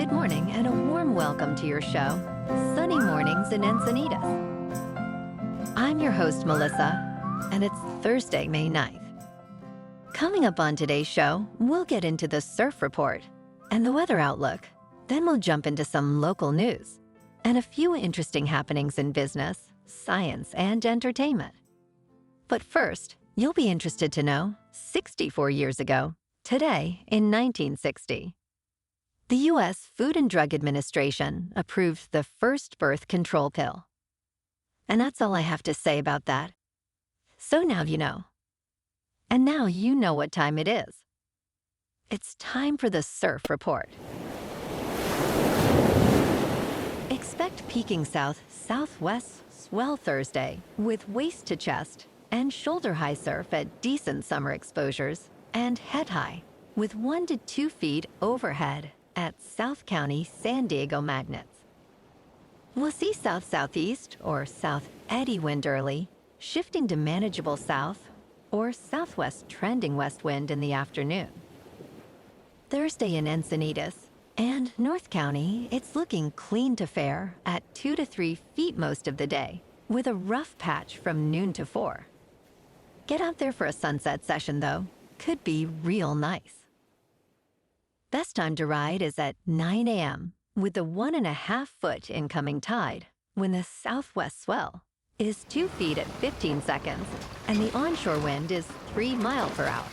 Good morning and a warm welcome to your show, Sunny Mornings in Encinitas. I'm your host, Melissa, and it's Thursday, May 9th. Coming up on today's show, we'll get into the surf report and the weather outlook. Then we'll jump into some local news and a few interesting happenings in business, science, and entertainment. But first, you'll be interested to know, 64 years ago, today in 1960, the U.S. Food and Drug Administration approved the first birth control pill. And that's all I have to say about that. So now you know. And now you know what time it is. It's time for the surf report. Expect peaking southwest swell Thursday with waist to chest and shoulder high surf at decent summer exposures and head high with 1 to 2 feet overhead at South County San Diego Magnets. We'll see south-southeast or south eddy wind early, shifting to manageable south or southwest trending west wind in the afternoon. Thursday in Encinitas and North County, it's looking clean to fair at 2 to 3 feet most of the day, with a rough patch from noon to 4. Get out there for a sunset session, though. Could be real nice. Best time to ride is at 9 a.m. with the 1.5-foot incoming tide when the southwest swell is 2 feet at 15 seconds and the onshore wind is 3 miles per hour.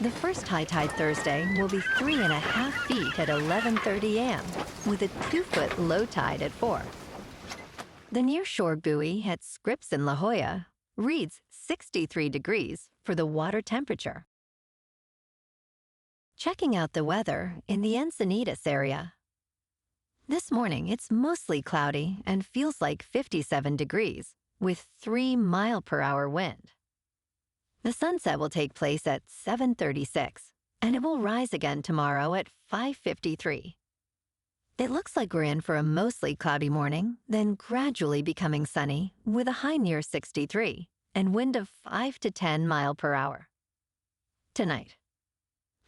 The first high tide Thursday will be 3.5 feet at 11:30 a.m. with a 2-foot low tide at 4. The nearshore buoy at Scripps in La Jolla reads 63 degrees for the water temperature. Checking out the weather in the Encinitas area. This morning, it's mostly cloudy and feels like 57 degrees with 3 mile per hour wind. The sunset will take place at 7:36, and it will rise again tomorrow at 5:53. It looks like we're in for a mostly cloudy morning, then gradually becoming sunny with a high near 63 and wind of 5 to 10 mile per hour. Tonight,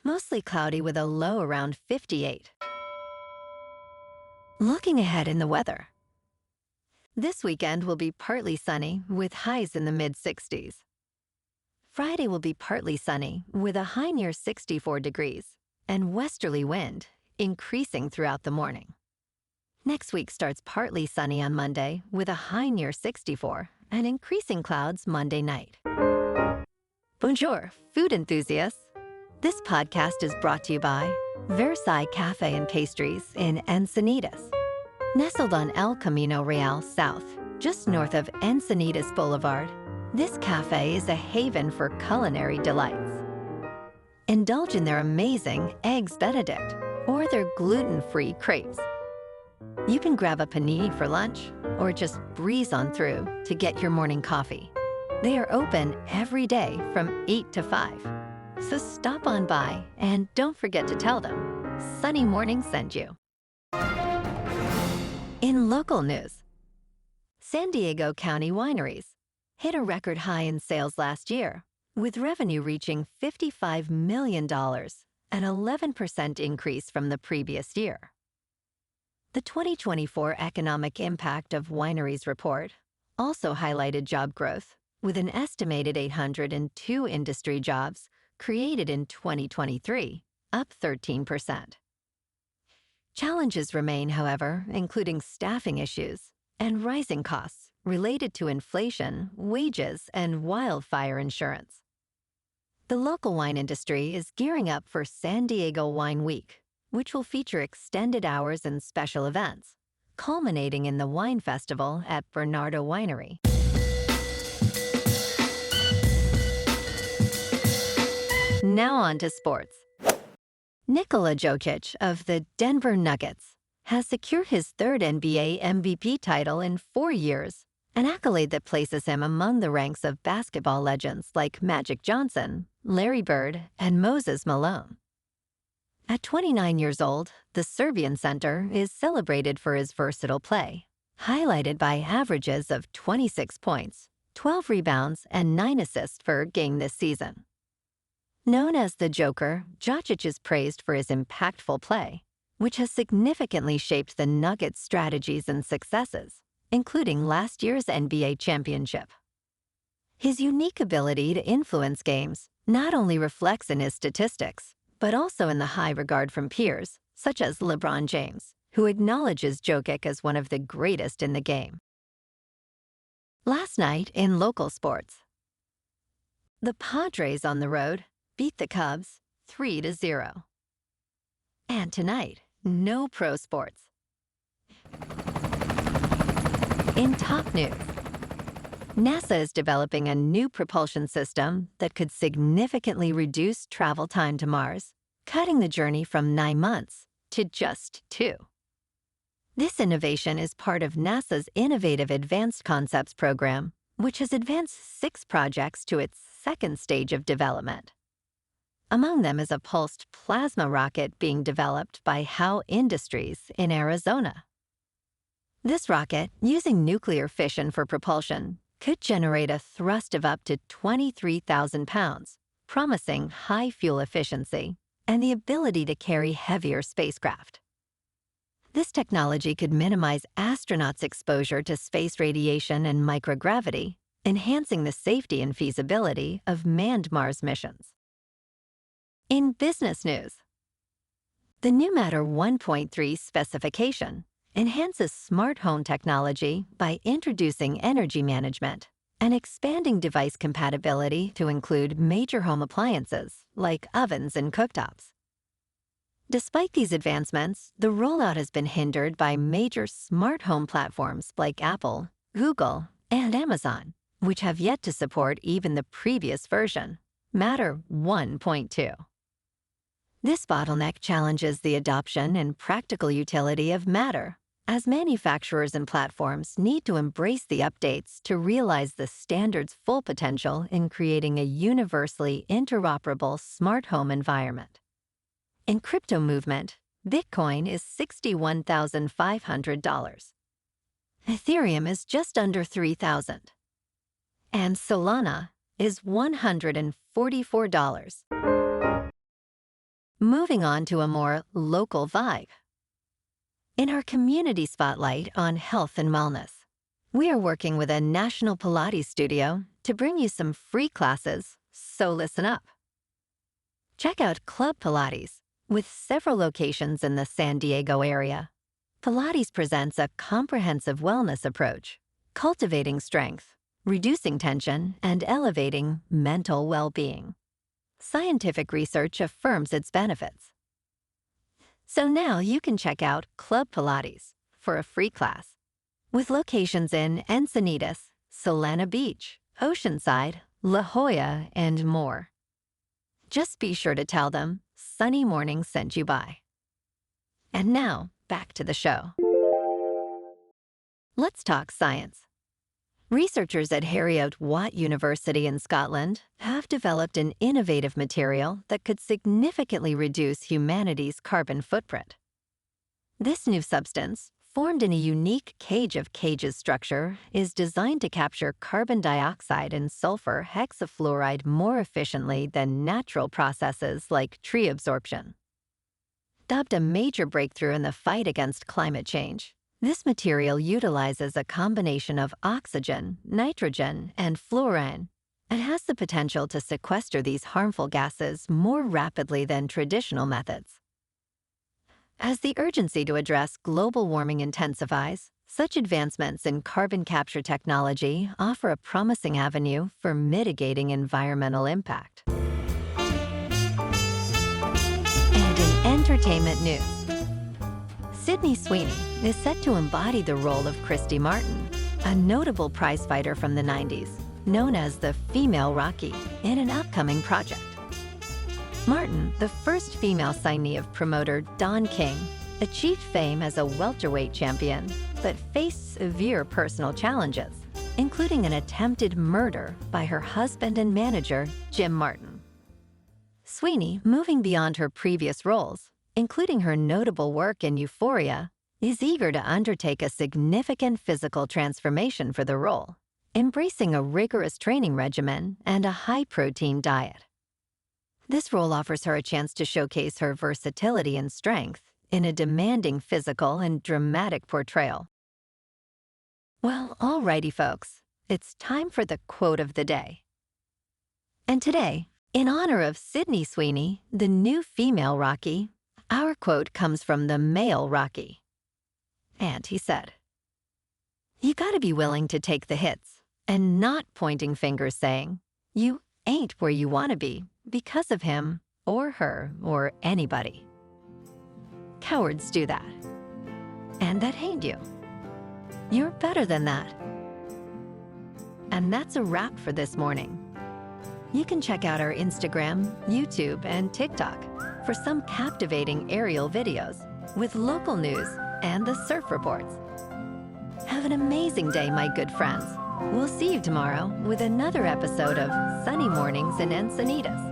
mostly cloudy with a low around 58. Looking ahead in the weather. This weekend will be partly sunny with highs in the mid-60s. Friday will be partly sunny with a high near 64 degrees and westerly wind increasing throughout the morning. Next week starts partly sunny on Monday with a high near 64 and increasing clouds Monday night. Bonjour, food enthusiasts. This podcast is brought to you by Versailles Cafe and Pastries in Encinitas. Nestled on El Camino Real South, just north of Encinitas Boulevard, this cafe is a haven for culinary delights. Indulge in their amazing Eggs Benedict or their gluten-free crepes. You can grab a panini for lunch or just breeze on through to get your morning coffee. They are open every day from 8 to 5. So stop on by and don't forget to tell them Sunny Morning sent you. In local news, San Diego County wineries hit a record high in sales last year, with revenue reaching $55 million, an 11% increase from the previous year. The 2024 Economic Impact of Wineries report also highlighted job growth, with an estimated 802 industry jobs created in 2023, up 13%. Challenges remain, however, including staffing issues and rising costs related to inflation, wages, and wildfire insurance. The local wine industry is gearing up for San Diego Wine Week, which will feature extended hours and special events, culminating in the Wine Festival at Bernardo Winery. Now on to sports. Nikola Jokić of the Denver Nuggets has secured his 3rd NBA MVP title in 4 years, an accolade that places him among the ranks of basketball legends like Magic Johnson, Larry Bird, and Moses Malone. At 29 years old, the Serbian center is celebrated for his versatile play, highlighted by averages of 26 points, 12 rebounds, and 9 assists per game this season. Known as the Joker, Jokić is praised for his impactful play, which has significantly shaped the Nuggets' strategies and successes, including last year's NBA championship. His unique ability to influence games not only reflects in his statistics, but also in the high regard from peers, such as LeBron James, who acknowledges Jokić as one of the greatest in the game. Last night in local sports, the Padres on the road beat the Cubs 3-0. And tonight, no pro sports. In top news, NASA is developing a new propulsion system that could significantly reduce travel time to Mars, cutting the journey from 9 months to just 2. This innovation is part of NASA's Innovative Advanced Concepts program, which has advanced 6 projects to its second stage of development. Among them is a pulsed plasma rocket being developed by Howe Industries in Arizona. This rocket, using nuclear fission for propulsion, could generate a thrust of up to 23,000 pounds, promising high fuel efficiency and the ability to carry heavier spacecraft. This technology could minimize astronauts' exposure to space radiation and microgravity, enhancing the safety and feasibility of manned Mars missions. In business news, the new Matter 1.3 specification enhances smart home technology by introducing energy management and expanding device compatibility to include major home appliances like ovens and cooktops. Despite these advancements, the rollout has been hindered by major smart home platforms like Apple, Google, and Amazon, which have yet to support even the previous version, Matter 1.2. This bottleneck challenges the adoption and practical utility of Matter, as manufacturers and platforms need to embrace the updates to realize the standard's full potential in creating a universally interoperable smart home environment. In crypto movement, Bitcoin is $61,500. Ethereum is just under $3,000. And Solana is $144. Moving on to a more local vibe. In our community spotlight on health and wellness, we are working with a national Pilates studio to bring you some free classes, so listen up. Check out Club Pilates, with several locations in the San Diego area. Pilates presents a comprehensive wellness approach, cultivating strength, reducing tension, and elevating mental well-being. Scientific research affirms its benefits. So now you can check out Club Pilates for a free class, with locations in Encinitas, Solana Beach, Oceanside, La Jolla, and more. Just be sure to tell them Sunny Morning sent you by. And now, back to the show. Let's talk science. Researchers at Heriot-Watt University in Scotland have developed an innovative material that could significantly reduce humanity's carbon footprint. This new substance, formed in a unique cage of cages structure, is designed to capture carbon dioxide and sulfur hexafluoride more efficiently than natural processes like tree absorption. Dubbed a major breakthrough in the fight against climate change, this material utilizes a combination of oxygen, nitrogen, and fluorine, and has the potential to sequester these harmful gases more rapidly than traditional methods. As the urgency to address global warming intensifies, such advancements in carbon capture technology offer a promising avenue for mitigating environmental impact. And in entertainment news, Sydney Sweeney is set to embody the role of Christy Martin, a notable prizefighter from the 90s, known as the female Rocky, in an upcoming project. Martin, the first female signee of promoter Don King, achieved fame as a welterweight champion, but faced severe personal challenges, including an attempted murder by her husband and manager, Jim Martin. Sweeney, moving beyond her previous roles, including her notable work in Euphoria, is eager to undertake a significant physical transformation for the role, embracing a rigorous training regimen and a high-protein diet. This role offers her a chance to showcase her versatility and strength in a demanding physical and dramatic portrayal. Well, alrighty, folks. It's time for the quote of the day. And today, in honor of Sydney Sweeney, the new female Rocky, our quote comes from the male Rocky. And he said, "You gotta be willing to take the hits and not pointing fingers saying, you ain't where you wanna be because of him or her or anybody. Cowards do that. And that ain't you. You're better than that." And that's a wrap for this morning. You can check out our Instagram, YouTube, and TikTok for some captivating aerial videos with local news and the surf reports. Have an amazing day, my good friends. We'll see you tomorrow with another episode of Sunny Mornings in Encinitas.